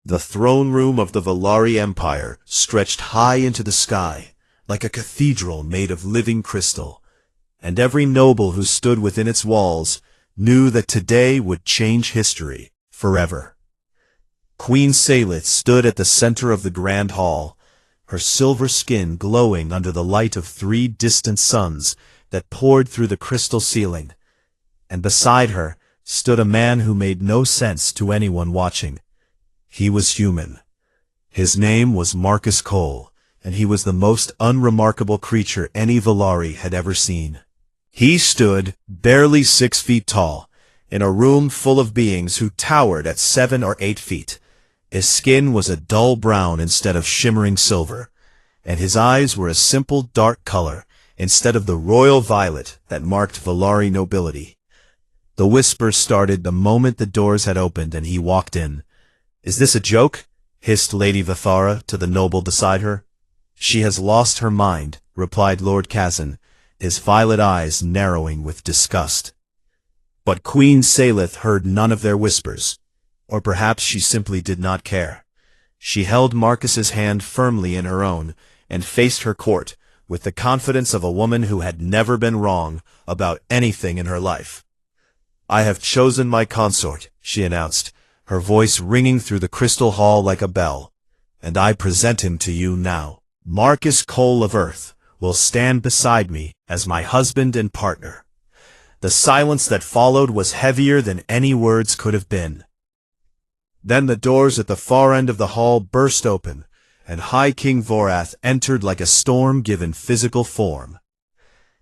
The throne room of the Valari Empire stretched high into the sky, like a cathedral made of living crystal, and every noble who stood within its walls knew that today would change history forever. Queen Salith stood at the center of the grand hall, her silver skin glowing under the light of 3 distant suns that poured through the crystal ceiling, and beside her stood a man who made no sense to anyone watching. He was human. His name was Marcus Cole, and he was the most unremarkable creature any Valari had ever seen. He stood, barely 6 feet tall, in a room full of beings who towered at 7 or 8 feet. His skin was a dull brown instead of shimmering silver, and his eyes were a simple dark color instead of the royal violet that marked Valari nobility. The whispers started the moment the doors had opened and he walked in. "Is this a joke?" hissed Lady Vathara to the noble beside her. "She has lost her mind," replied Lord Kazan, his violet eyes narrowing with disgust. But Queen Salith heard none of their whispers, or perhaps she simply did not care. She held Marcus's hand firmly in her own and faced her court with the confidence of a woman who had never been wrong about anything in her life. "I have chosen my consort," she announced, her voice ringing through the crystal hall like a bell, "and I present him to you now. Marcus Cole of Earth will stand beside me as my husband and partner." The silence that followed was heavier than any words could have been. Then the doors at the far end of the hall burst open, and High King Vorath entered like a storm given physical form.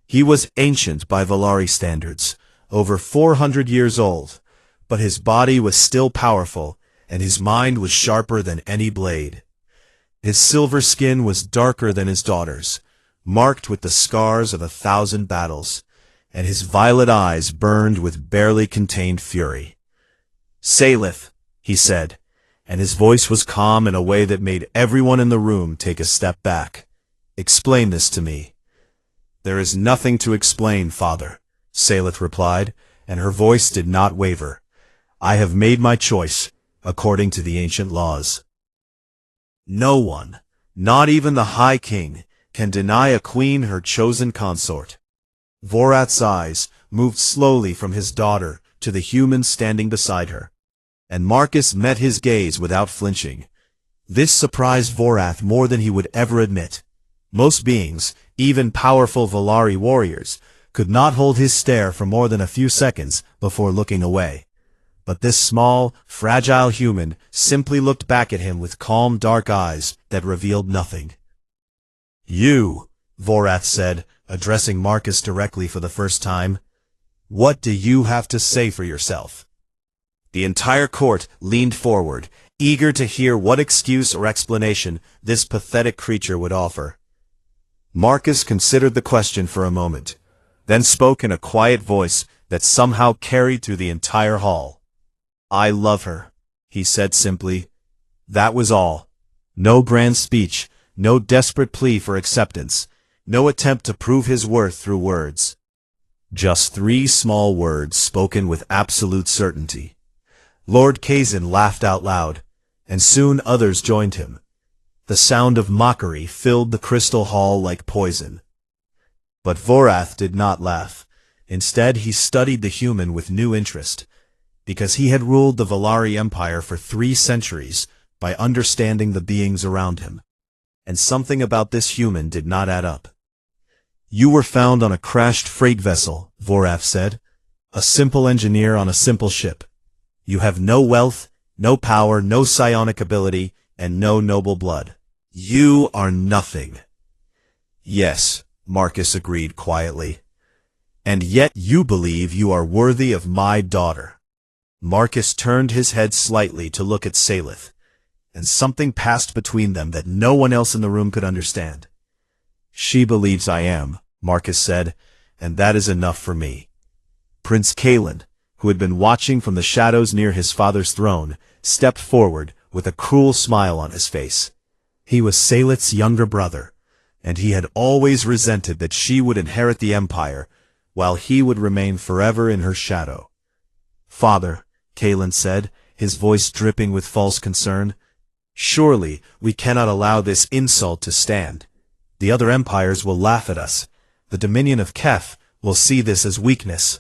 He was ancient by Valari standards, over 400 years old, but his body was still powerful, and his mind was sharper than any blade. His silver skin was darker than his daughter's, marked with the scars of 1,000 battles, and his violet eyes burned with barely contained fury. "Salith," he said, and his voice was calm in a way that made everyone in the room take a step back. "Explain this to me." "There is nothing to explain, Father," Salith replied, and her voice did not waver. "I have made my choice, according to the ancient laws. No one, not even the High King, can deny a queen her chosen consort." Vorath's eyes moved slowly from his daughter to the human standing beside her, and Marcus met his gaze without flinching. This surprised Vorath more than he would ever admit. Most beings, even powerful Valari warriors, could not hold his stare for more than a few seconds before looking away. But this small, fragile human simply looked back at him with calm dark eyes that revealed nothing. "You," Vorath said, addressing Marcus directly for the first time, "what do you have to say for yourself?" The entire court leaned forward, eager to hear what excuse or explanation this pathetic creature would offer. Marcus considered the question for a moment, then spoke in a quiet voice that somehow carried through the entire hall. "I love her," he said simply. That was all. No grand speech, no desperate plea for acceptance, no attempt to prove his worth through words. Just 3 small words spoken with absolute certainty. Lord Kazan laughed out loud, and soon others joined him. The sound of mockery filled the crystal hall like poison. But Vorath did not laugh. Instead, he studied the human with new interest, because he had ruled the Valari Empire for 3 centuries by understanding the beings around him. And something about this human did not add up. "You were found on a crashed freight vessel," Vorath said. "A simple engineer on a simple ship. You have no wealth, no power, no psionic ability, and no noble blood. You are nothing." "Yes," Marcus agreed quietly. "And yet you believe you are worthy of my daughter." Marcus turned his head slightly to look at Salith, and something passed between them that no one else in the room could understand. "She believes I am," Marcus said, "and that is enough for me." Prince Kalen, who had been watching from the shadows near his father's throne, stepped forward with a cruel smile on his face. He was Salith's younger brother, and he had always resented that she would inherit the empire, while he would remain forever in her shadow. "Father," Kalen said, his voice dripping with false concern, Surely we cannot allow this insult to stand. The other empires will laugh at us. The Dominion of Kef will see this as weakness.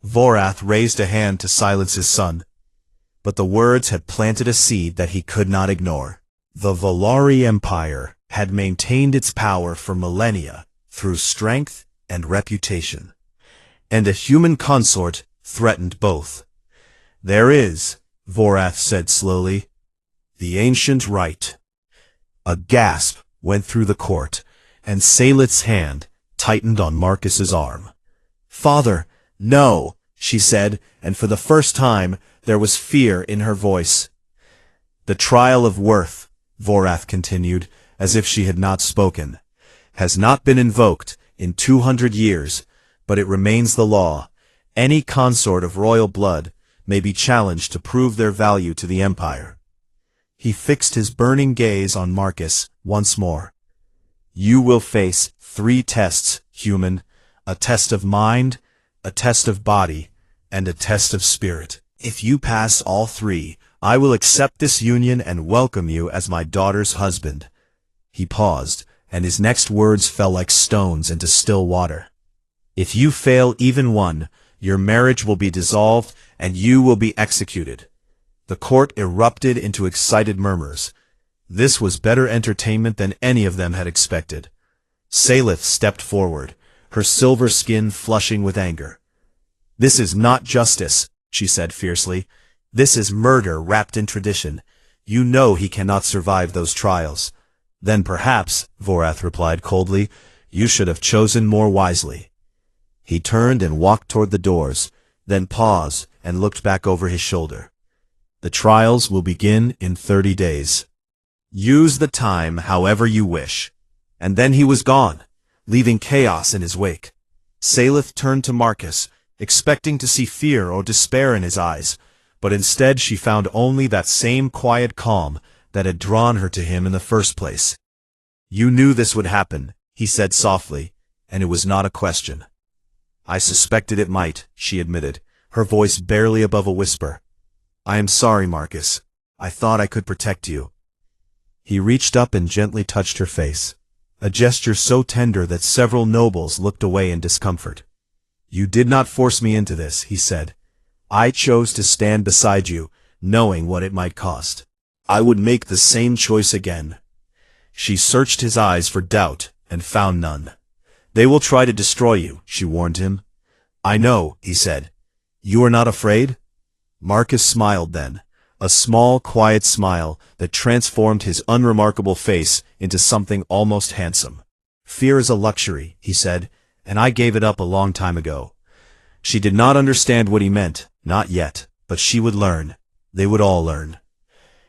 Vorath raised a hand to silence his son, but the words had planted a seed that he could not ignore. The Volari Empire had maintained its power for millennia through strength and reputation, and a human consort threatened both. "There is," Vorath said slowly, "the ancient right." A gasp went through the court, and Salith's hand tightened on Marcus's arm. "Father, no," she said, and for the first time there was fear in her voice. "The trial of worth," Vorath continued, as if she had not spoken, "has not been invoked in 200 years, but it remains the law. Any consort of royal blood may be challenged to prove their value to the Empire." He fixed his burning gaze on Marcus once more. "You will face 3 tests, human: a test of mind, a test of body, and a test of spirit. If you pass all 3, I will accept this union and welcome you as my daughter's husband." He paused, and his next words fell like stones into still water. "If you fail even one, your marriage will be dissolved and you will be executed." The court erupted into excited murmurs. This was better entertainment than any of them had expected. Salith stepped forward, her silver skin flushing with anger. "This is not justice," she said fiercely. "This is murder wrapped in tradition. You know he cannot survive those trials." "Then perhaps," Vorath replied coldly, "you should have chosen more wisely." He turned and walked toward the doors, then paused and looked back over his shoulder. "The trials will begin in 30 days. Use the time however you wish." And then he was gone, leaving chaos in his wake. Salith turned to Marcus, expecting to see fear or despair in his eyes, but instead she found only that same quiet calm that had drawn her to him in the first place. "You knew this would happen," he said softly, "and it was not a question." "I suspected it might," she admitted, her voice barely above a whisper. "I am sorry, Marcus. I thought I could protect you." He reached up and gently touched her face, a gesture so tender that several nobles looked away in discomfort. "You did not force me into this," he said. "I chose to stand beside you, knowing what it might cost. I would make the same choice again." She searched his eyes for doubt and found none. "They will try to destroy you," she warned him. "I know," he said. "You are not afraid?" Marcus smiled then, a small, quiet smile that transformed his unremarkable face into something almost handsome. "Fear is a luxury," he said, "and I gave it up a long time ago." She did not understand what he meant, not yet, but she would learn. They would all learn.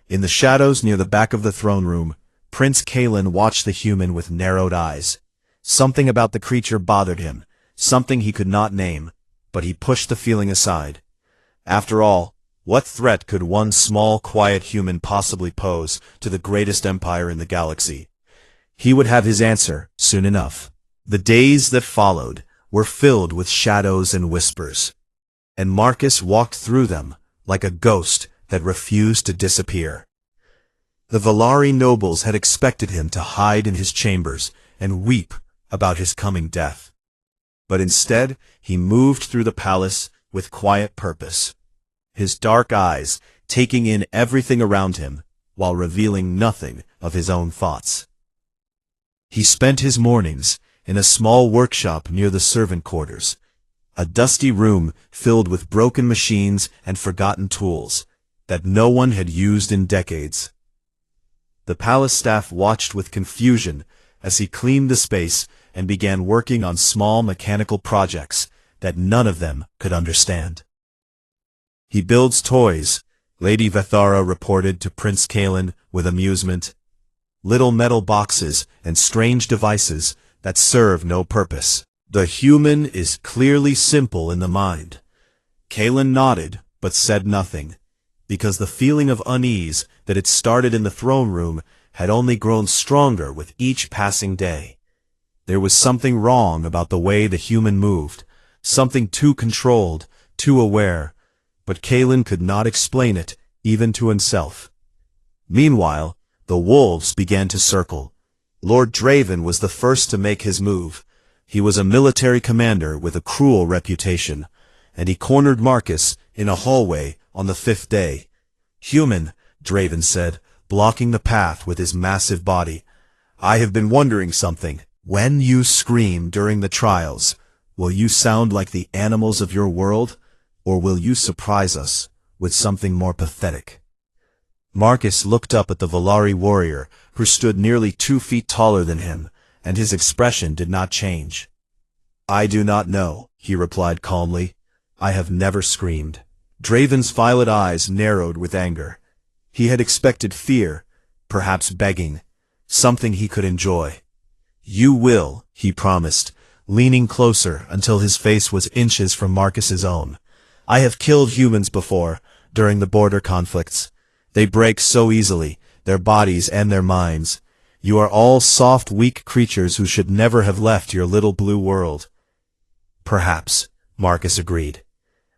In the shadows near the back of the throne room, Prince Kalen watched the human with narrowed eyes. Something about the creature bothered him, something he could not name, but he pushed the feeling aside. After all, what threat could one small, quiet human possibly pose to the greatest empire in the galaxy? He would have his answer soon enough. The days that followed were filled with shadows and whispers, and Marcus walked through them like a ghost that refused to disappear. The Volari nobles had expected him to hide in his chambers and weep about his coming death. But instead, he moved through the palace with quiet purpose, his dark eyes taking in everything around him while revealing nothing of his own thoughts. He spent his mornings in a small workshop near the servant quarters, a dusty room filled with broken machines and forgotten tools that no one had used in decades. The palace staff watched with confusion as he cleaned the space and began working on small mechanical projects that none of them could understand. "He builds toys," Lady Vethara reported to Prince Kalen with amusement. "Little metal boxes and strange devices that serve no purpose. The human is clearly simple in the mind." Kalen nodded, but said nothing, because the feeling of unease that had started in the throne room had only grown stronger with each passing day. There was something wrong about the way the human moved, something too controlled, too aware, but Kalen could not explain it, even to himself. Meanwhile, the wolves began to circle. Lord Draven was the first to make his move. He was a military commander with a cruel reputation, and he cornered Marcus in a hallway on the 5th day. "Human," Draven said, blocking the path with his massive body. "I have been wondering something. When you scream during the trials, will you sound like the animals of your world, or will you surprise us with something more pathetic?" Marcus looked up at the Volari warrior, who stood nearly 2 feet taller than him, and his expression did not change. "I do not know," he replied calmly. "I have never screamed." Draven's violet eyes narrowed with anger. He had expected fear, perhaps begging, something he could enjoy. "You will," he promised, leaning closer until his face was inches from Marcus's own. "I have killed humans before, during the border conflicts. They break so easily, their bodies and their minds. You are all soft, weak creatures who should never have left your little blue world." "Perhaps," Marcus agreed.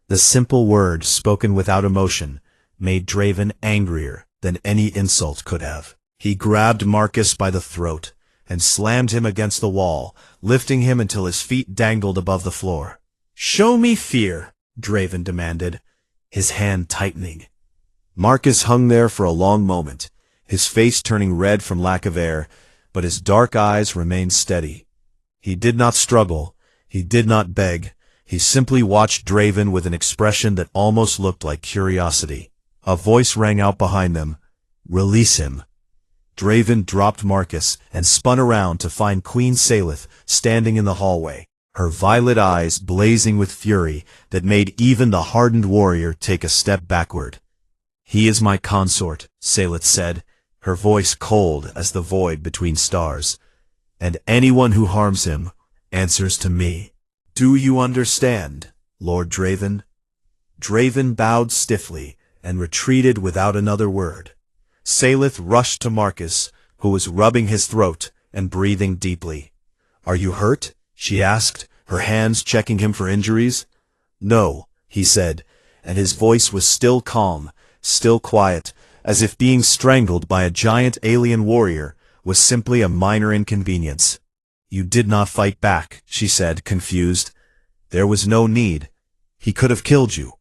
The simple word, spoken without emotion, made Draven angrier than any insult could have. He grabbed Marcus by the throat and slammed him against the wall, lifting him until his feet dangled above the floor. "Show me fear," Draven demanded, his hand tightening. Marcus hung there for a long moment, his face turning red from lack of air, but his dark eyes remained steady. He did not struggle, he did not beg, he simply watched Draven with an expression that almost looked like curiosity. A voice rang out behind them, "Release him." Draven dropped Marcus and spun around to find Queen Salith standing in the hallway, her violet eyes blazing with fury that made even the hardened warrior take a step backward. "He is my consort," Salith said, her voice cold as the void between stars. "And anyone who harms him answers to me. Do you understand, Lord Draven?" Draven bowed stiffly and retreated without another word. Salith rushed to Marcus, who was rubbing his throat and breathing deeply. "Are you hurt?" she asked, her hands checking him for injuries. "No," he said, and his voice was still calm, still quiet, as if being strangled by a giant alien warrior was simply a minor inconvenience. "You did not fight back," she said, confused. "There was no need. He could have killed you."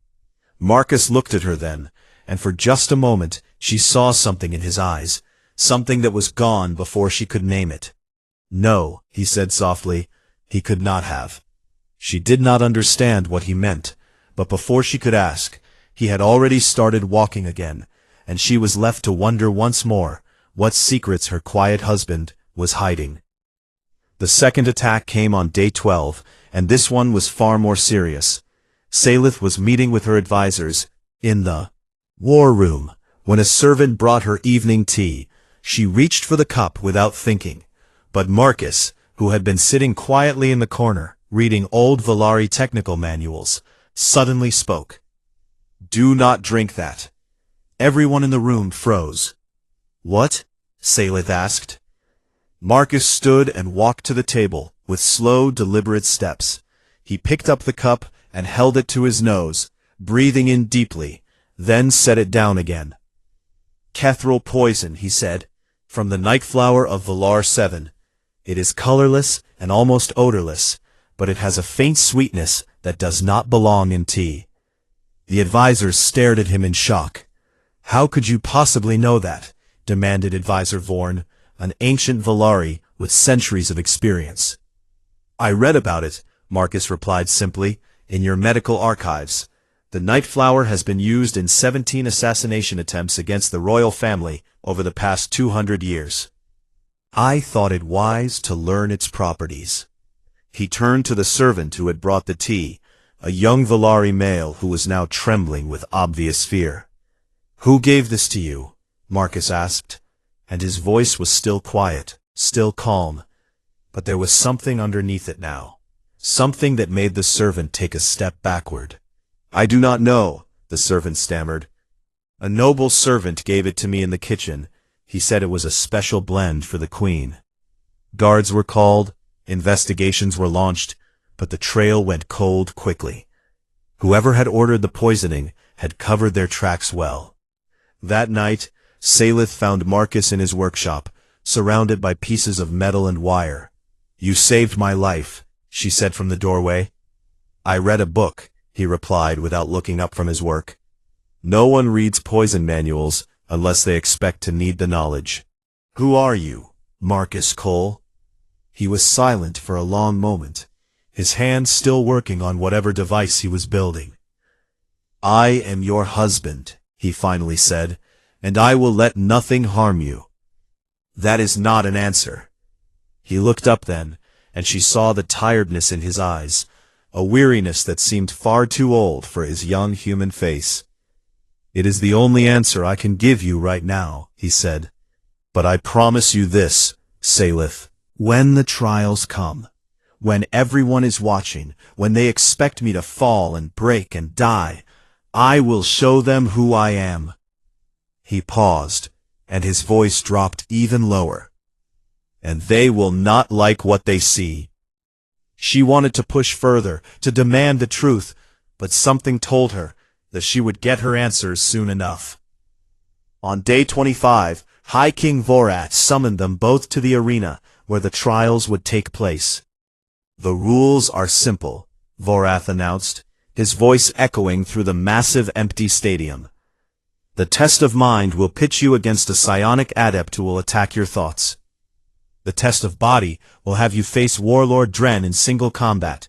Marcus looked at her then, and for just a moment she saw something in his eyes, something that was gone before she could name it. "No," he said softly, "he could not have." She did not understand what he meant, but before she could ask, he had already started walking again, and she was left to wonder once more what secrets her quiet husband was hiding. The second attack came on day 12, and this one was far more serious. Salith was meeting with her advisors in the war room when a servant brought her evening tea. She reached for the cup without thinking, but Marcus, who had been sitting quietly in the corner, reading old Volari technical manuals, suddenly spoke. "Do not drink that." Everyone in the room froze. "What?" Salith asked. Marcus stood and walked to the table with slow, deliberate steps. He picked up the cup and held it to his nose, breathing in deeply, then set it down again. "Kethril poison," he said, "from the night flower of Valar 7. It is colorless and almost odorless, but it has a faint sweetness that does not belong in tea." The advisors stared at him in shock. "How could you possibly know that?" demanded Advisor Vorn, an ancient Volari with centuries of experience. "I read about it," Marcus replied simply, "in your medical archives. The night flower has been used in 17 assassination attempts against the royal family over the past 200 years. I thought it wise to learn its properties." He turned to the servant who had brought the tea, a young Volari male who was now trembling with obvious fear. "Who gave this to you?" Marcus asked, and his voice was still quiet, still calm, but there was something underneath it now, something that made the servant take a step backward. "I do not know," the servant stammered. "A noble servant gave it to me in the kitchen. He said it was a special blend for the queen." Guards were called, investigations were launched, but the trail went cold quickly. Whoever had ordered the poisoning had covered their tracks well. That night, Salith found Marcus in his workshop, surrounded by pieces of metal and wire. "You saved my life," she said from the doorway. "I read a book," he replied without looking up from his work. No one reads poison manuals unless they expect to need the knowledge. "Who are you, Marcus Cole?" He was silent for a long moment, his hands still working on whatever device he was building. "I am your husband," he finally said, "and I will let nothing harm you." "That is not an answer." He looked up then, and she saw the tiredness in his eyes, a weariness that seemed far too old for his young human face. "It is the only answer I can give you right now," he said. "But I promise you this, Salith. When the trials come, when everyone is watching, when they expect me to fall and break and die, I will show them who I am." He paused, and his voice dropped even lower. "And they will not like what they see." She wanted to push further, to demand the truth, but something told her that she would get her answers soon enough. On day 25, High King Vorath summoned them both to the arena where the trials would take place. "The rules are simple," Vorath announced, his voice echoing through the massive empty stadium. "The test of mind will pitch you against a psionic adept who will attack your thoughts. The test of body will have you face Warlord Dren in single combat.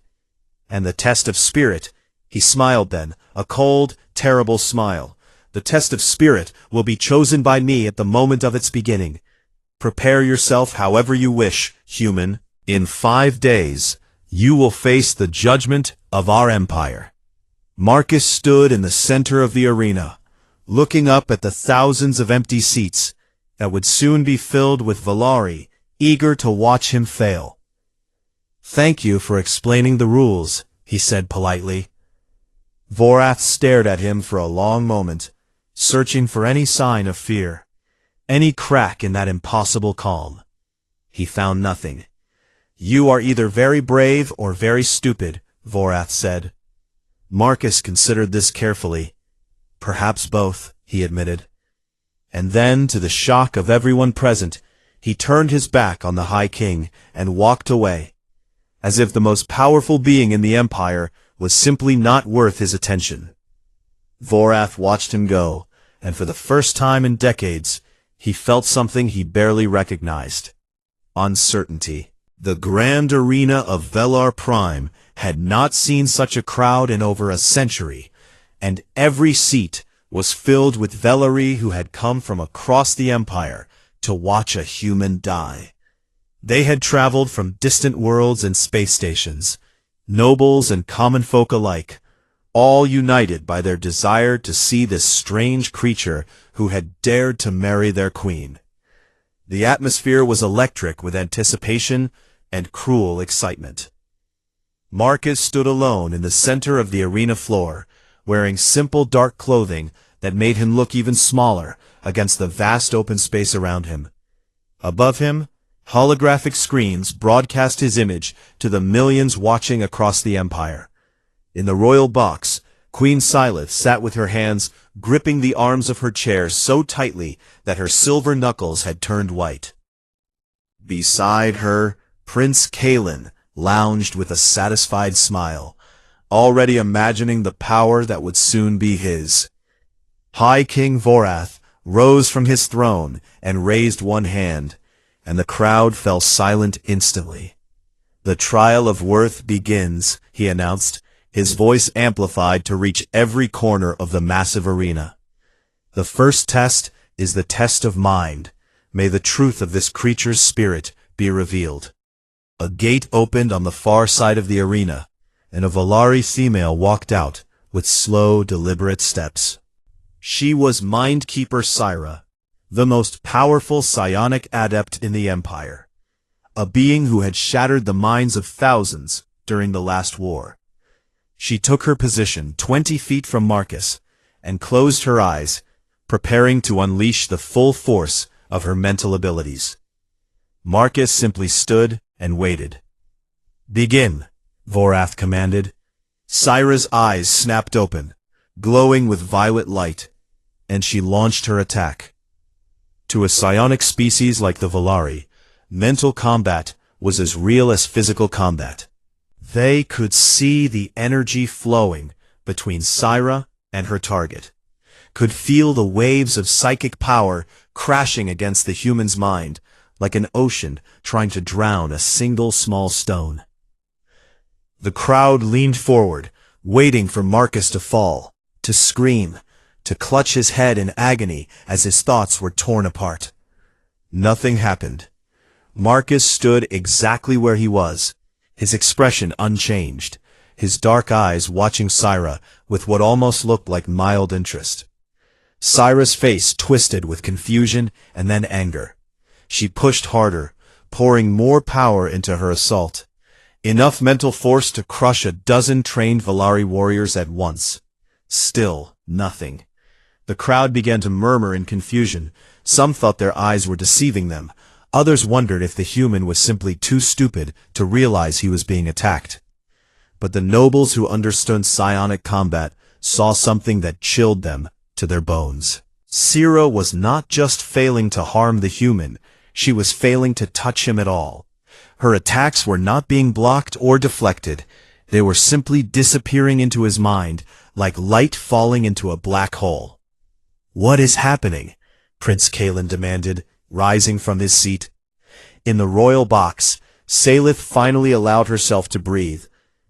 And the test of spirit," he smiled then, a cold, terrible smile, "the test of spirit will be chosen by me at the moment of its beginning. Prepare yourself however you wish, human. In 5 days, you will face the judgment of our empire." Marcus stood in the center of the arena, looking up at the thousands of empty seats that would soon be filled with Valari, eager to watch him fail. "Thank you for explaining the rules," he said politely. Vorath stared at him for a long moment, searching for any sign of fear, any crack in that impossible calm. He found nothing. "You are either very brave or very stupid," Vorath said. Marcus considered this carefully. "Perhaps both," he admitted. And then, to the shock of everyone present, he turned his back on the High King and walked away, as if the most powerful being in the Empire was simply not worth his attention. Vorath watched him go, and for the first time in decades, he felt something he barely recognized: uncertainty. The grand arena of Velar Prime had not seen such a crowd in over a century, and every seat was filled with Velari who had come from across the Empire to watch a human die. They had traveled from distant worlds and space stations, nobles and common folk alike, all united by their desire to see this strange creature who had dared to marry their queen. The atmosphere was electric with anticipation and cruel excitement. Marcus stood alone in the center of the arena floor, wearing simple dark clothing that made him look even smaller against the vast open space around him. Above him, holographic screens broadcast his image to the millions watching across the Empire. In the royal box, Queen Sylith sat with her hands gripping the arms of her chair so tightly that her silver knuckles had turned white. Beside her, Prince Kalen lounged with a satisfied smile, already imagining the power that would soon be his. High King Vorath rose from his throne and raised one hand, and the crowd fell silent instantly. "The trial of worth begins," he announced, his voice amplified to reach every corner of the massive arena. "The first test is the test of mind. May the truth of this creature's spirit be revealed." A gate opened on the far side of the arena, and a Valari female walked out with slow, deliberate steps. She was Mindkeeper Syra, the most powerful psionic adept in the Empire, a being who had shattered the minds of thousands during the last war. She took her position 20 feet from Marcus and closed her eyes, preparing to unleash the full force of her mental abilities. Marcus simply stood and waited. "Begin," Vorath commanded. Syra's eyes snapped open, glowing with violet light, and she launched her attack. To a psionic species like the Volari, mental combat was as real as physical combat. They could see the energy flowing between Syra and her target, could feel the waves of psychic power crashing against the human's mind, like an ocean trying to drown a single small stone. The crowd leaned forward, waiting for Marcus to fall, to scream, to clutch his head in agony as his thoughts were torn apart. Nothing happened. Marcus stood exactly where he was, his expression unchanged, his dark eyes watching Syra with what almost looked like mild interest. Syra's face twisted with confusion and then anger. She pushed harder, pouring more power into her assault. Enough mental force to crush a dozen trained Volari warriors at once. Still nothing. The crowd began to murmur in confusion. Some thought their eyes were deceiving them. Others wondered if the human was simply too stupid to realize he was being attacked. But the nobles who understood psionic combat saw something that chilled them to their bones. Syra was not just failing to harm the human, she was failing to touch him at all. Her attacks were not being blocked or deflected. They were simply disappearing into his mind, like light falling into a black hole. "What is happening?" Prince Kalen demanded, rising from his seat. In the royal box, Salith finally allowed herself to breathe,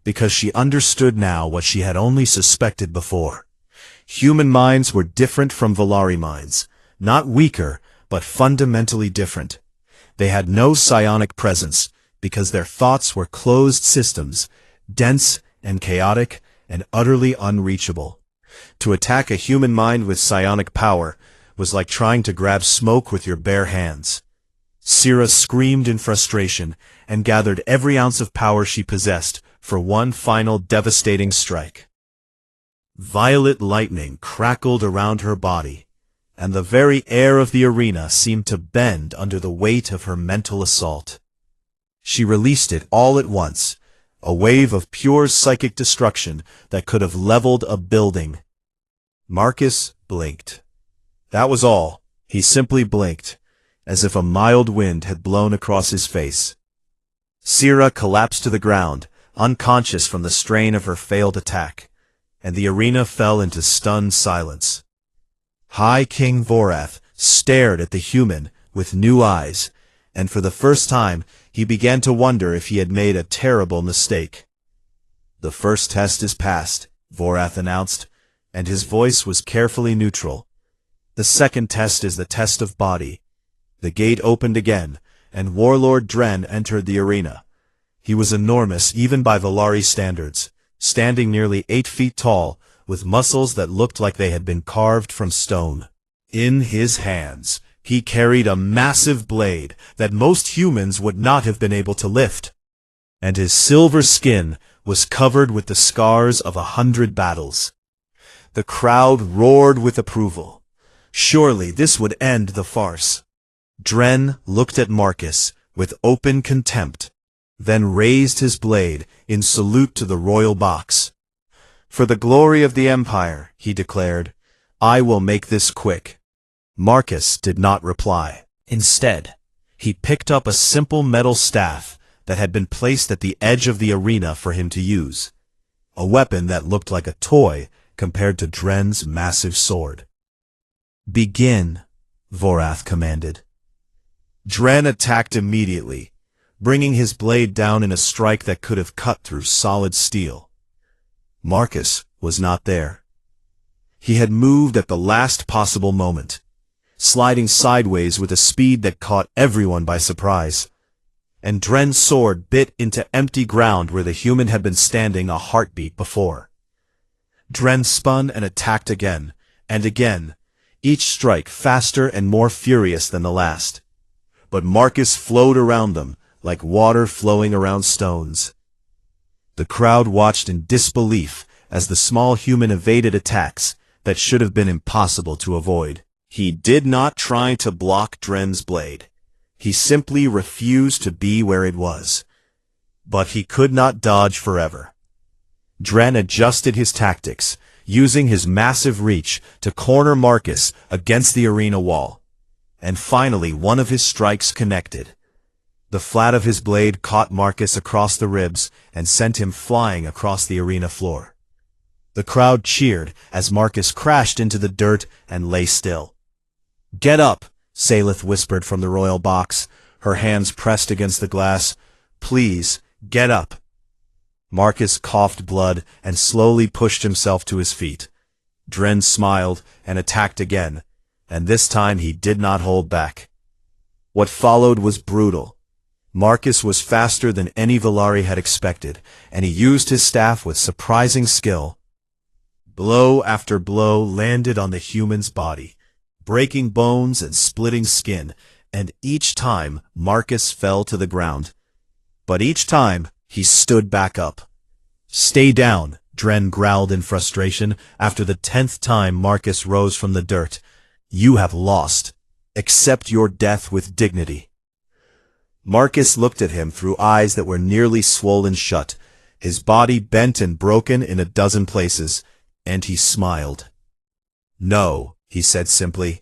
because she understood now what she had only suspected before. Human minds were different from Volari minds, not weaker, but fundamentally different. They had no psionic presence, because their thoughts were closed systems, dense and chaotic and utterly unreachable. To attack a human mind with psionic power was like trying to grab smoke with your bare hands. Syra screamed in frustration and gathered every ounce of power she possessed for one final devastating strike. Violet lightning crackled around her body, and the very air of the arena seemed to bend under the weight of her mental assault. She released it all at once, a wave of pure psychic destruction that could have leveled a building. Marcus blinked. That was all. He simply blinked, as if a mild wind had blown across his face. Syra collapsed to the ground, unconscious from the strain of her failed attack, and the arena fell into stunned silence. High King Vorath stared at the human with new eyes, and for the first time he began to wonder if he had made a terrible mistake. "The first test is passed," Vorath announced, and his voice was carefully neutral. "The second test is the test of body." The gate opened again, and Warlord Dren entered the arena. He was enormous even by Volari standards, standing nearly 8 feet tall, with muscles that looked like they had been carved from stone. In his hands, he carried a massive blade that most humans would not have been able to lift, and his silver skin was covered with the scars of 100 battles. The crowd roared with approval. Surely this would end the farce. Dren looked at Marcus with open contempt, then raised his blade in salute to the royal box. "For the glory of the Empire," he declared, "I will make this quick." Marcus did not reply. Instead, he picked up a simple metal staff that had been placed at the edge of the arena for him to use, a weapon that looked like a toy compared to Dren's massive sword. "Begin," Vorath commanded. Dren attacked immediately, bringing his blade down in a strike that could have cut through solid steel. Marcus was not there. He had moved at the last possible moment, sliding sideways with a speed that caught everyone by surprise, and Dren's sword bit into empty ground where the human had been standing a heartbeat before. Dren spun and attacked again, and again, each strike faster and more furious than the last. But Marcus flowed around them, like water flowing around stones. The crowd watched in disbelief as the small human evaded attacks that should have been impossible to avoid. He did not try to block Dren's blade. He simply refused to be where it was. But he could not dodge forever. Dren adjusted his tactics, using his massive reach to corner Marcus against the arena wall. and finally one of his strikes connected. The flat of his blade caught Marcus across the ribs and sent him flying across the arena floor. The crowd cheered as Marcus crashed into the dirt and lay still. "Get up," Salith whispered from the royal box, her hands pressed against the glass. "Please, get up." Marcus coughed blood and slowly pushed himself to his feet. Dren smiled and attacked again, and this time he did not hold back. What followed was brutal. Marcus was faster than any Valari had expected, and he used his staff with surprising skill. Blow after blow landed on the human's body, breaking bones and splitting skin, and each time Marcus fell to the ground. But each time he stood back up. "Stay down," Dren growled in frustration after the 10th time Marcus rose from the dirt. "You have lost. Accept your death with dignity." Marcus looked at him through eyes that were nearly swollen shut, his body bent and broken in a dozen places, and he smiled. "No," he said simply.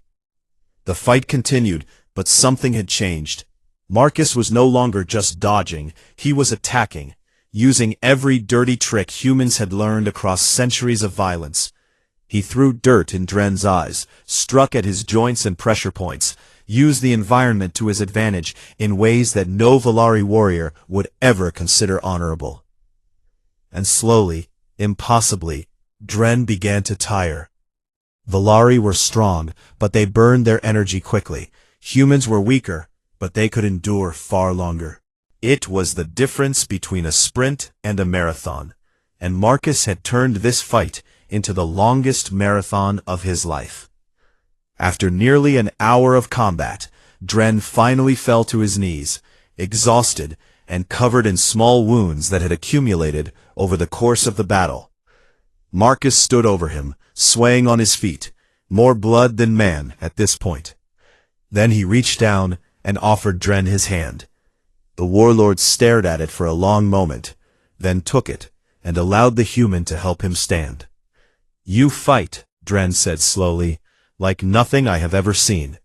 The fight continued, but something had changed. Marcus was no longer just dodging, he was attacking, using every dirty trick humans had learned across centuries of violence. He threw dirt in Dren's eyes, struck at his joints and pressure points, used the environment to his advantage in ways that no Valari warrior would ever consider honorable. And slowly, impossibly, Dren began to tire. Valari were strong, but they burned their energy quickly. Humans were weaker, but they could endure far longer. It was the difference between a sprint and a marathon, and Marcus had turned this fight into the longest marathon of his life. After nearly an hour of combat, Dren finally fell to his knees, exhausted and covered in small wounds that had accumulated over the course of the battle. Marcus stood over him, swaying on his feet, more blood than man at this point. Then he reached down and offered Dren his hand. The warlord stared at it for a long moment, then took it and allowed the human to help him stand. "You fight," Dren said slowly, "like nothing I have ever seen."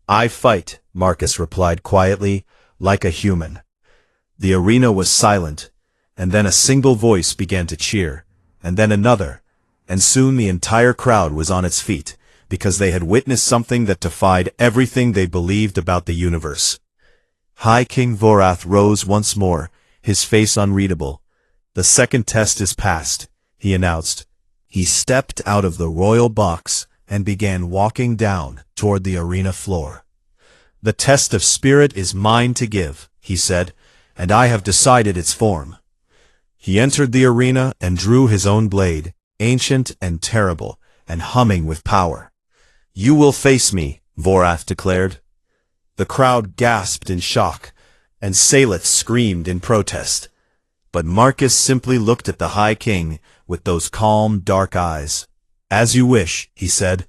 "I fight," Marcus replied quietly, "like a human." The arena was silent, and then a single voice began to cheer, and then another, and soon the entire crowd was on its feet, because they had witnessed something that defied everything they believed about the universe. High King Vorath rose once more, his face unreadable. "The second test is passed," he announced. He stepped out of the royal box and began walking down toward the arena floor. "The test of spirit is mine to give," he said, "and I have decided its form." He entered the arena and drew his own blade, ancient and terrible, and humming with power. "You will face me," Vorath declared. The crowd gasped in shock, and Salith screamed in protest. But Marcus simply looked at the High King with those calm, dark eyes. "As you wish," he said,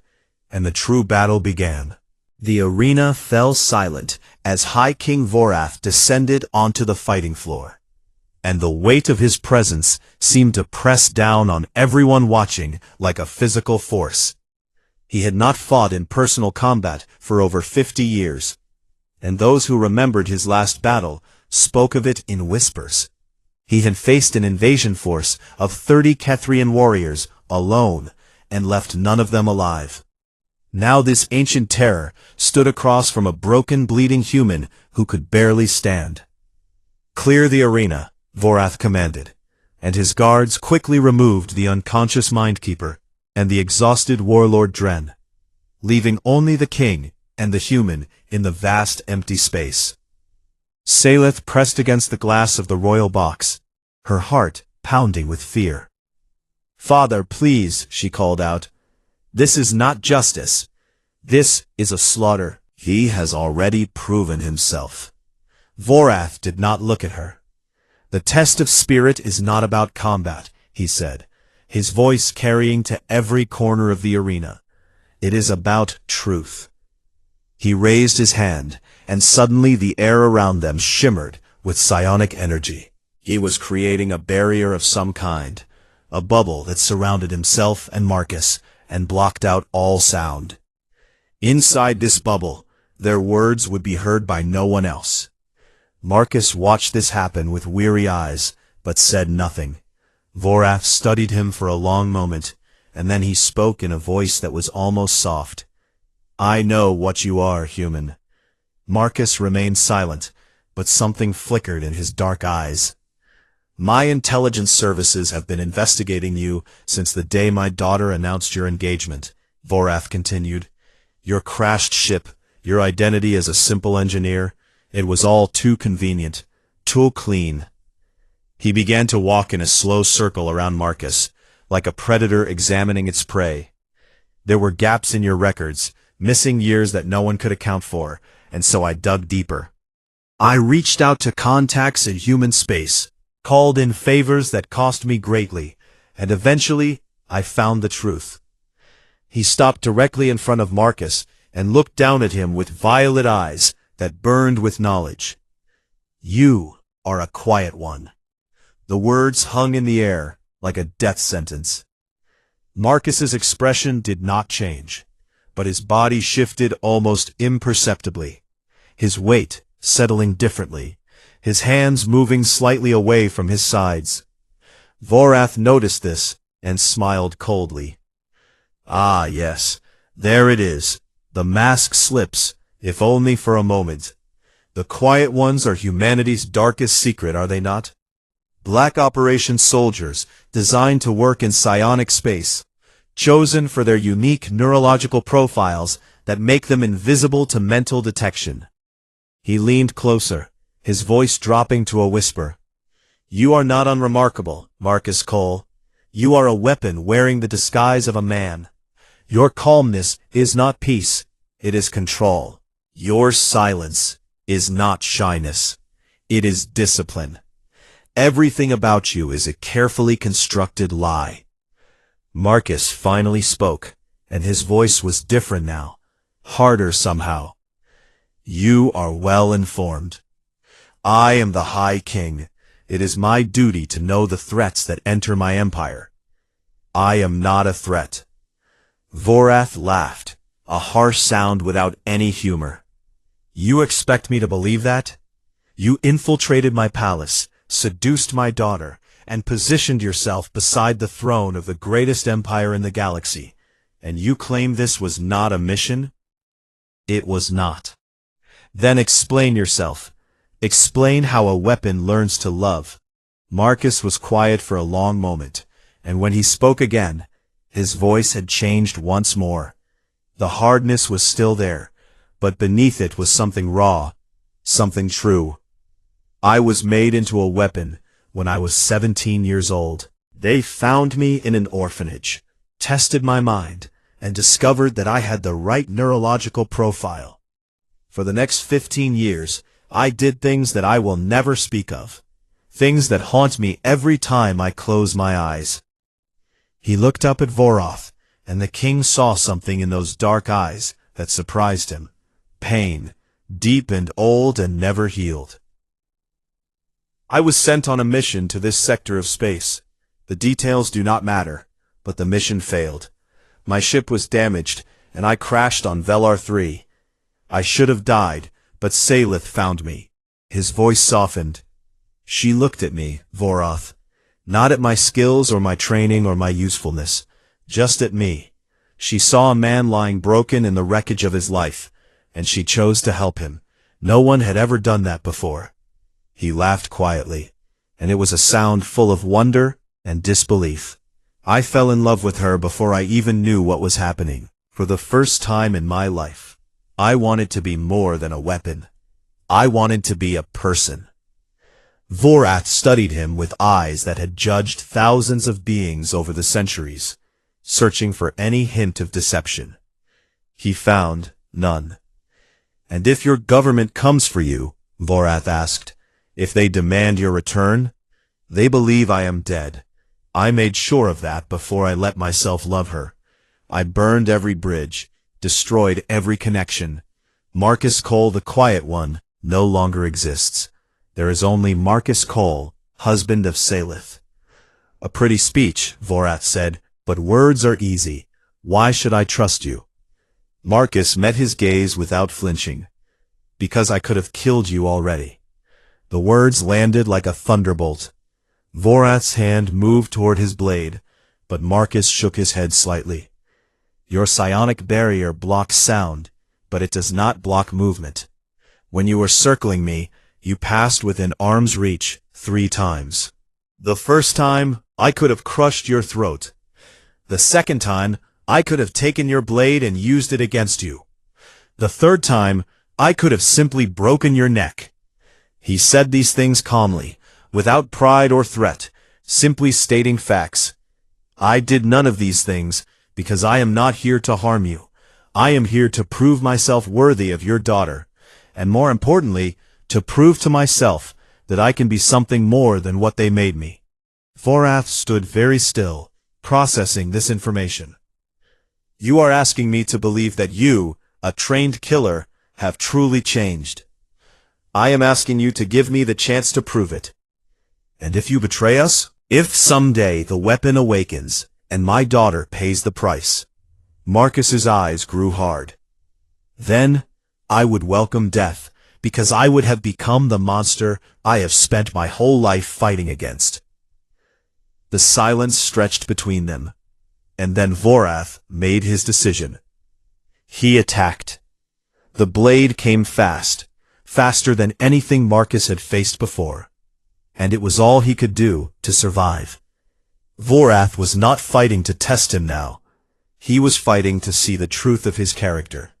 and the true battle began. The arena fell silent as High King Vorath descended onto the fighting floor, and the weight of his presence seemed to press down on everyone watching like a physical force. He had not fought in personal combat for over 50 years, and those who remembered his last battle spoke of it in whispers. He had faced an invasion force of 30 Kethrian warriors alone, and left none of them alive. Now this ancient terror stood across from a broken, bleeding human who could barely stand. "Clear the arena," Vorath commanded, and his guards quickly removed the unconscious Mindkeeper and the exhausted warlord Dren, leaving only the king and the human in the vast empty space. Salith pressed against the glass of the royal box, her heart pounding with fear. "Father, please," she called out. "This is not justice. This is a slaughter." "He has already proven himself." Vorath did not look at her. "The test of spirit is not about combat," he said, his voice carrying to every corner of the arena. "It is about truth." He raised his hand, and suddenly the air around them shimmered with psionic energy. He was creating a barrier of some kind, a bubble that surrounded himself and Marcus and blocked out all sound. Inside this bubble, their words would be heard by no one else. Marcus watched this happen with weary eyes, but said nothing. Vorath studied him for a long moment, and then he spoke in a voice that was almost soft. "I know what you are, human." Marcus remained silent, but something flickered in his dark eyes. "My intelligence services have been investigating you since the day my daughter announced your engagement," Vorath continued. "Your crashed ship, your identity as a simple engineer, it was all too convenient, too clean." He began to walk in a slow circle around Marcus, like a predator examining its prey. "There were gaps in your records, missing years that no one could account for, and so I dug deeper. I reached out to contacts in human space, called in favors that cost me greatly, and eventually I found the truth." He stopped directly in front of Marcus and looked down at him with violet eyes that burned with knowledge. "You are a quiet one." The words hung in the air like a death sentence. Marcus's expression did not change, but his body shifted almost imperceptibly, his weight settling differently, his hands moving slightly away from his sides. Vorath noticed this and smiled coldly. "Ah, yes, there it is. The mask slips, if only for a moment. The quiet ones are humanity's darkest secret, are they not? Black operation soldiers, designed to work in psionic space, chosen for their unique neurological profiles that make them invisible to mental detection." He leaned closer, his voice dropping to a whisper. "You are not unremarkable, Marcus Cole. You are a weapon wearing the disguise of a man. Your calmness is not peace, it is control. Your silence is not shyness, it is discipline. Everything about you is a carefully constructed lie." Marcus finally spoke, and his voice was different now, harder somehow. "You are well informed. I am the High King. It is my duty to know the threats that enter my empire. I am not a threat." Vorath laughed, a harsh sound without any humor. "You expect me to believe that? You infiltrated my palace, seduced my daughter, and positioned yourself beside the throne of the greatest empire in the galaxy, and you claim this was not a mission?" "It was not." "Then explain yourself. Explain how a weapon learns to love." Marcus was quiet for a long moment, and when he spoke again, his voice had changed once more. The hardness was still there, but beneath it was something raw, something true. "I was made into a weapon when I was 17 years old. They found me in an orphanage, tested my mind, and discovered that I had the right neurological profile. For the next 15 years, I did things that I will never speak of, things that haunt me every time I close my eyes." He looked up at Vorath, and the king saw something in those dark eyes that surprised him. Pain, deep and old and never healed. "I was sent on a mission to this sector of space. The details do not matter, but the mission failed. My ship was damaged, and I crashed on Velar 3. I should have died, but Salith found me." His voice softened. "She looked at me, Vorath. Not at my skills or my training or my usefulness, just at me. She saw a man lying broken in the wreckage of his life, and she chose to help him. No one had ever done that before." He laughed quietly, and it was a sound full of wonder and disbelief. "I fell in love with her before I even knew what was happening. For the first time in my life, I wanted to be more than a weapon. I wanted to be a person." Vorath studied him with eyes that had judged thousands of beings over the centuries, searching for any hint of deception. He found none. "And if your government comes for you," Vorath asked, "if they demand your return? They believe I am dead. I made sure of that before I let myself love her. I burned every bridge, destroyed every connection. Marcus Cole, the quiet one, no longer exists. There is only Marcus Cole, husband of Salith." "A pretty speech," Vorath said, "but words are easy. Why should I trust you?" Marcus met his gaze without flinching. because I could have killed you already." The words landed like a thunderbolt. Vorath's hand moved toward his blade, but Marcus shook his head slightly. "Your psionic barrier blocks sound, but it does not block movement. When you were circling me, you passed within arm's reach 3 times. The first time, I could have crushed your throat. The second time, I could have taken your blade and used it against you. The third time, I could have simply broken your neck." He said these things calmly, without pride or threat, simply stating facts. "I did none of these things, because I am not here to harm you. I am here to prove myself worthy of your daughter, and more importantly, to prove to myself that I can be something more than what they made me." Vorath stood very still, processing this information. "You are asking me to believe that you, a trained killer, have truly changed. I am asking you to give me the chance to prove it. And if you betray us, if someday the weapon awakens, and my daughter pays the price." Marcus's eyes grew hard. "Then, I would welcome death, because I would have become the monster I have spent my whole life fighting against." The silence stretched between them, and then Vorath made his decision. He attacked. The blade came fast, faster than anything Marcus had faced before, and it was all he could do to survive. Vorath was not fighting to test him now. He was fighting to see the truth of his character.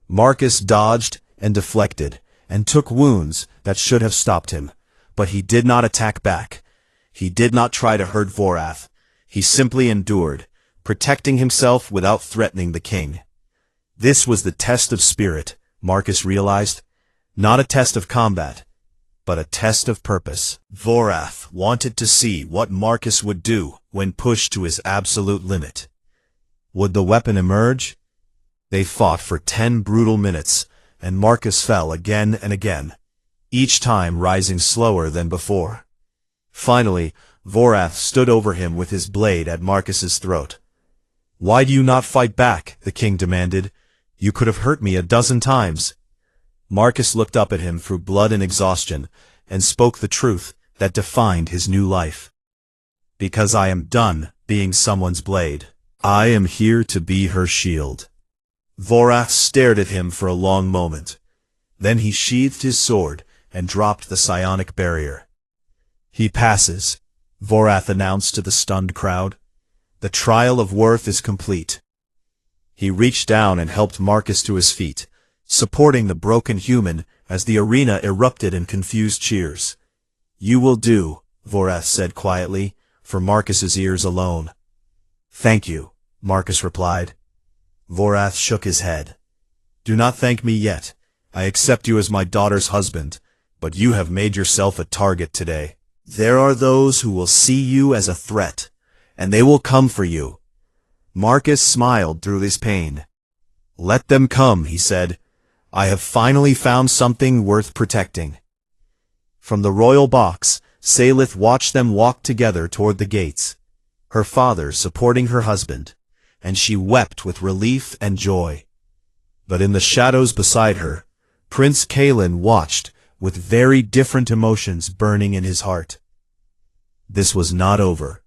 Marcus dodged and deflected, and took wounds that should have stopped him, but he did not attack back. He did not try to hurt Vorath. He simply endured, protecting himself without threatening the king. This was the test of spirit, Marcus realized. Not a test of combat, but a test of purpose. Vorath wanted to see what Marcus would do when pushed to his absolute limit. Would the weapon emerge? They fought for 10 brutal minutes, and Marcus fell again and again, each time rising slower than before. Finally, Vorath stood over him with his blade at Marcus's throat. "Why do you not fight back?" the king demanded. "You could have hurt me a dozen times." Marcus looked up at him through blood and exhaustion, and spoke the truth that defined his new life. "Because I am done being someone's blade. I am here to be her shield." Vorath stared at him for a long moment. Then he sheathed his sword and dropped the psionic barrier. "He passes," Vorath announced to the stunned crowd. "The trial of worth is complete." He reached down and helped Marcus to his feet, supporting the broken human as the arena erupted in confused cheers. "You will do," Vorath said quietly, for Marcus's ears alone. "Thank you," Marcus replied. Vorath shook his head. "Do not thank me yet. I accept you as my daughter's husband, but you have made yourself a target today. There are those who will see you as a threat, and they will come for you." Marcus smiled through his pain. "Let them come," he said. "I have finally found something worth protecting." From the royal box, Salith watched them walk together toward the gates, her father supporting her husband, and she wept with relief and joy. But in the shadows beside her, Prince Kalen watched, with very different emotions burning in his heart. This was not over.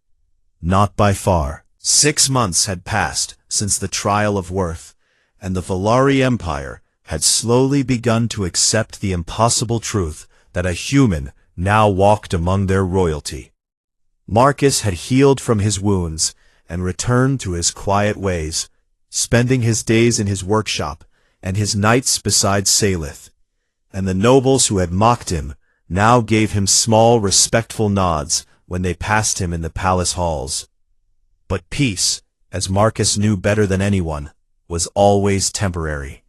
Not by far. 6 months had passed since the trial of worth, and the Valari Empire had slowly begun to accept the impossible truth that a human now walked among their royalty. Marcus had healed from his wounds and returned to his quiet ways, spending his days in his workshop and his nights beside Salith, and the nobles who had mocked him now gave him small respectful nods when they passed him in the palace halls. But peace, as Marcus knew better than anyone, was always temporary.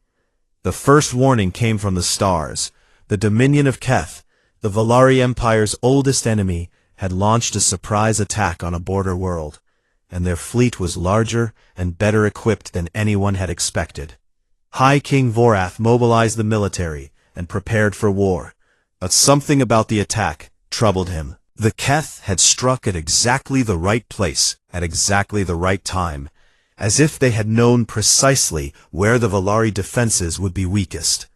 The first warning came from the stars. The Dominion of Keth, the Valari Empire's oldest enemy, had launched a surprise attack on a border world, and their fleet was larger and better equipped than anyone had expected. High King Vorath mobilized the military and prepared for war, but something about the attack troubled him. The Keth had struck at exactly the right place, at exactly the right time, as if they had known precisely where the Valari defenses would be weakest.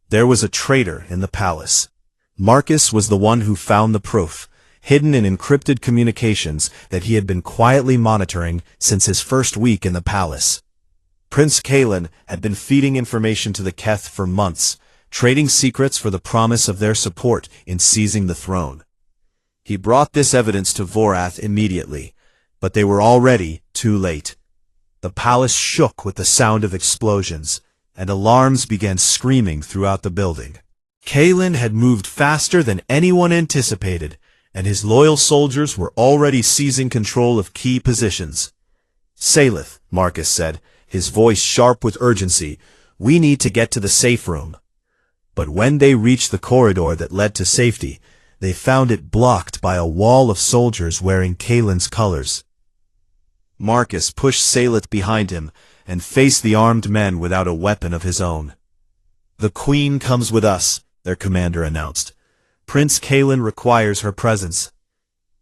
There was a traitor in the palace. Marcus was the one who found the proof, hidden in encrypted communications that he had been quietly monitoring since his first week in the palace. Prince Kalen had been feeding information to the Keth for months, trading secrets for the promise of their support in seizing the throne. He brought this evidence to Vorath immediately, but they were already too late. The palace shook with the sound of explosions, and alarms began screaming throughout the building. Kalen had moved faster than anyone anticipated, and his loyal soldiers were already seizing control of key positions. "Salith," Marcus said, his voice sharp with urgency, "we need to get to the safe room." But when they reached the corridor that led to safety, they found it blocked by a wall of soldiers wearing Kalen's colors. Marcus pushed Salith behind him and faced the armed men without a weapon of his own. "The Queen comes with us," their commander announced. "Prince Kalen requires her presence."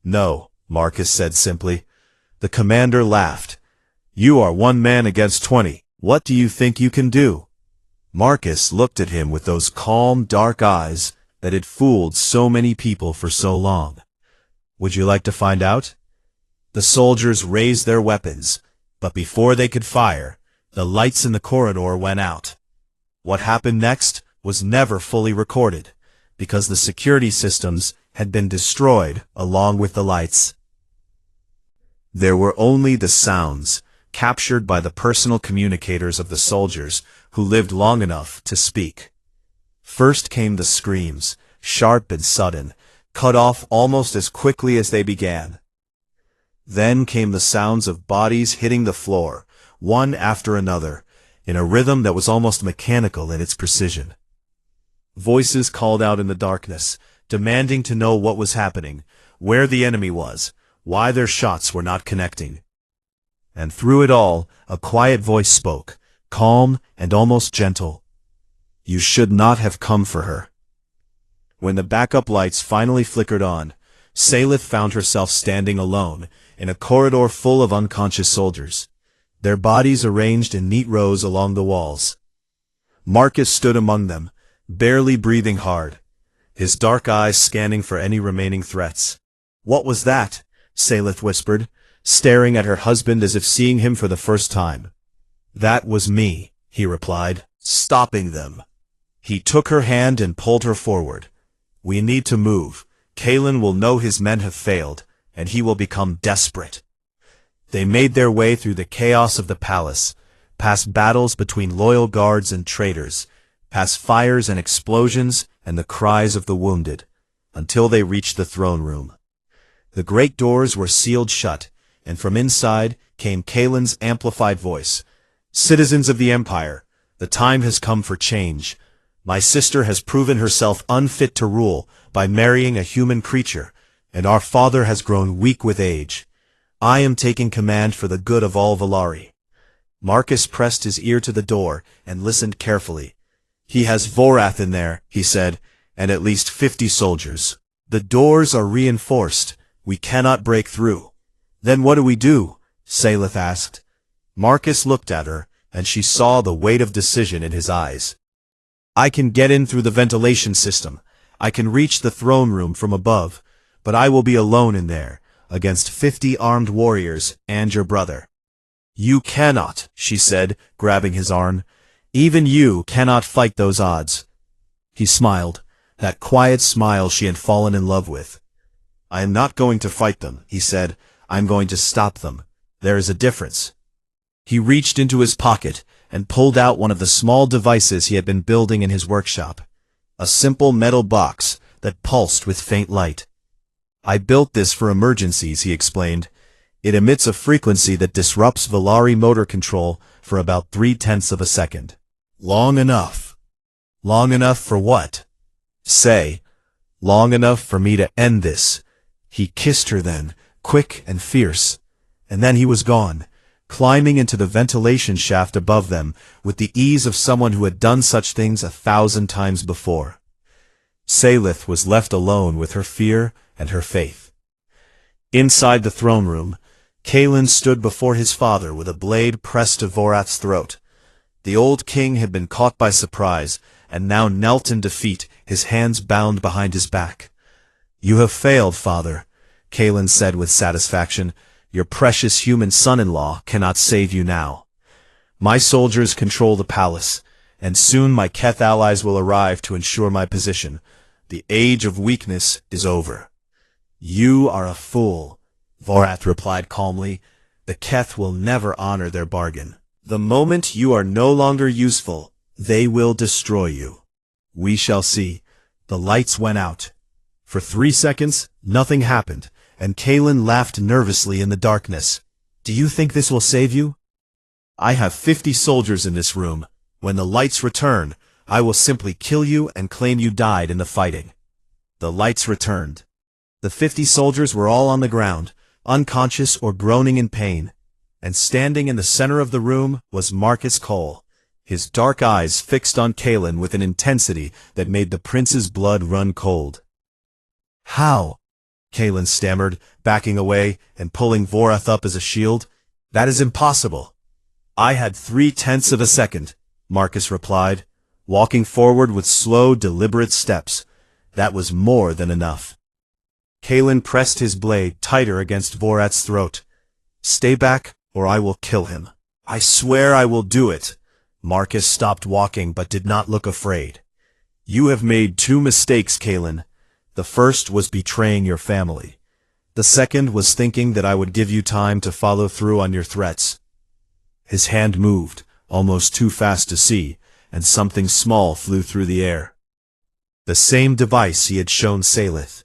"No," Marcus said simply. The commander laughed. "You are 1 man against 20. What do you think you can do?" Marcus looked at him with those calm, dark eyes that had fooled so many people for so long. "Would you like to find out?" The soldiers raised their weapons, but before they could fire, the lights in the corridor went out. What happened next was never fully recorded, because the security systems had been destroyed along with the lights. There were only the sounds, captured by the personal communicators of the soldiers who lived long enough to speak. First came the screams, sharp and sudden, cut off almost as quickly as they began. Then came the sounds of bodies hitting the floor, one after another, in a rhythm that was almost mechanical in its precision. Voices called out in the darkness, demanding to know what was happening, where the enemy was, why their shots were not connecting. And through it all, a quiet voice spoke, calm and almost gentle. "You should not have come for her." When the backup lights finally flickered on, Salith found herself standing alone, in a corridor full of unconscious soldiers, their bodies arranged in neat rows along the walls. Marcus stood among them, barely breathing hard, his dark eyes scanning for any remaining threats. "What was that?" Salith whispered, staring at her husband as if seeing him for the first time. "That was me," he replied, "stopping them." He took her hand and pulled her forward. "We need to move. Kalen will know his men have failed, and he will become desperate." They made their way through the chaos of the palace, past battles between loyal guards and traitors, past fires and explosions and the cries of the wounded, until they reached the throne room. The great doors were sealed shut, and from inside came Kalen's amplified voice. "Citizens of the Empire, the time has come for change. My sister has proven herself unfit to rule by marrying a human creature, and our father has grown weak with age. I am taking command for the good of all Valari." Marcus pressed his ear to the door and listened carefully. "He has Vorath in there," he said, "and at least 50 soldiers. The doors are reinforced. We cannot break through." "Then what do we do?" Salith asked. Marcus looked at her, and she saw the weight of decision in his eyes. "I can get in through the ventilation system. I can reach the throne room from above, but I will be alone in there, against 50 armed warriors and your brother." "You cannot," she said, grabbing his arm. "Even you cannot fight those odds." He smiled, that quiet smile she had fallen in love with. "I am not going to fight them," he said. "I am going to stop them. There is a difference." He reached into his pocket and pulled out one of the small devices he had been building in his workshop. A simple metal box that pulsed with faint light. "I built this for emergencies," he explained. "It emits a frequency that disrupts Valari motor control for about 3/10 of a second. Long enough." "Long enough for what?" "Say, long enough for me to end this." He kissed her then, quick and fierce. And then he was gone, climbing into the ventilation shaft above them with the ease of someone who had done such things 1,000 times before. Salith was left alone with her fear and her faith. Inside the throne room, Kalen stood before his father with a blade pressed to Vorath's throat. The old king had been caught by surprise and now knelt in defeat, his hands bound behind his back. "You have failed, father," Kalen said with satisfaction. "Your precious human son-in-law cannot save you now. My soldiers control the palace, and soon my Keth allies will arrive to ensure my position. The age of weakness is over." "You are a fool," Vorath replied calmly. "The Keth will never honor their bargain. The moment you are no longer useful, they will destroy you." "We shall see." The lights went out. For 3 seconds, nothing happened, and Kalen laughed nervously in the darkness. "Do you think this will save you?" "I have 50 soldiers in this room. When the lights return, I will simply kill you and claim you died in the fighting." The lights returned. The 50 soldiers were all on the ground, unconscious or groaning in pain, and standing in the center of the room was Marcus Cole, his dark eyes fixed on Kalen with an intensity that made the prince's blood run cold. "How?" Kalen stammered, backing away and pulling Vorath up as a shield. "That is impossible." "I had 3/10 of a second," Marcus replied, walking forward with slow, deliberate steps. "That was more than enough." Kalen pressed his blade tighter against Vorath's throat. "Stay back, or I will kill him." "I swear I will do it." Marcus stopped walking but did not look afraid. "You have made 2 mistakes, Kalen. The first was betraying your family. The second was thinking that I would give you time to follow through on your threats." His hand moved, almost too fast to see, and something small flew through the air. The same device he had shown Salith.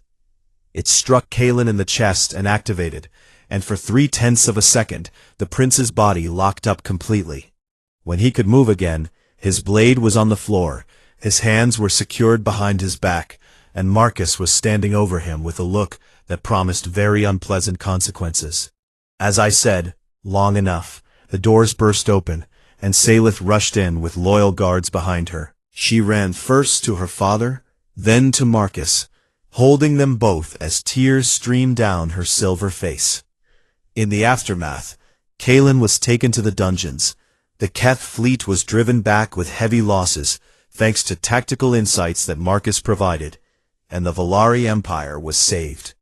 It struck Kalen in the chest and activated, and for 3/10 of a second, the prince's body locked up completely. When he could move again, his blade was on the floor, his hands were secured behind his back, and Marcus was standing over him with a look that promised very unpleasant consequences. As I said, long enough, the doors burst open, and Salith rushed in with loyal guards behind her. She ran first to her father, then to Marcus, holding them both as tears streamed down her silver face. In the aftermath, Kalen was taken to the dungeons. The Keth fleet was driven back with heavy losses, thanks to tactical insights that Marcus provided, and the Valari Empire was saved.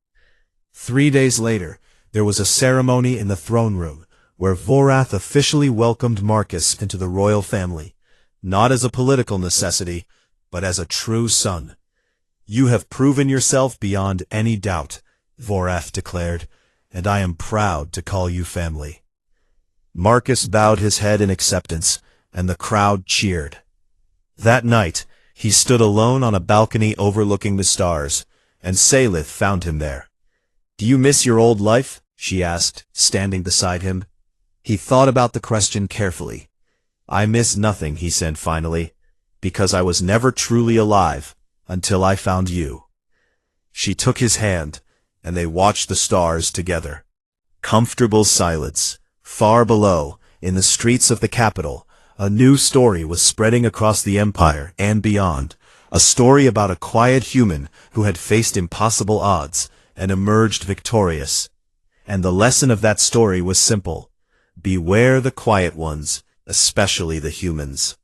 3 days later, there was a ceremony in the throne room, where Vorath officially welcomed Marcus into the royal family, not as a political necessity, but as a true son. "You have proven yourself beyond any doubt," Vorath declared, "and I am proud to call you family." Marcus bowed his head in acceptance, and the crowd cheered. That night, he stood alone on a balcony overlooking the stars, and Salith found him there. "Do you miss your old life?" she asked, standing beside him. He thought about the question carefully. "I miss nothing," he said finally, "because I was never truly alive until I found you." She took his hand, and they watched the stars together. Comfortable silence. Far below, in the streets of the capital, a new story was spreading across the empire and beyond. A story about a quiet human who had faced impossible odds and emerged victorious. And the lesson of that story was simple. Beware the quiet ones, especially the humans.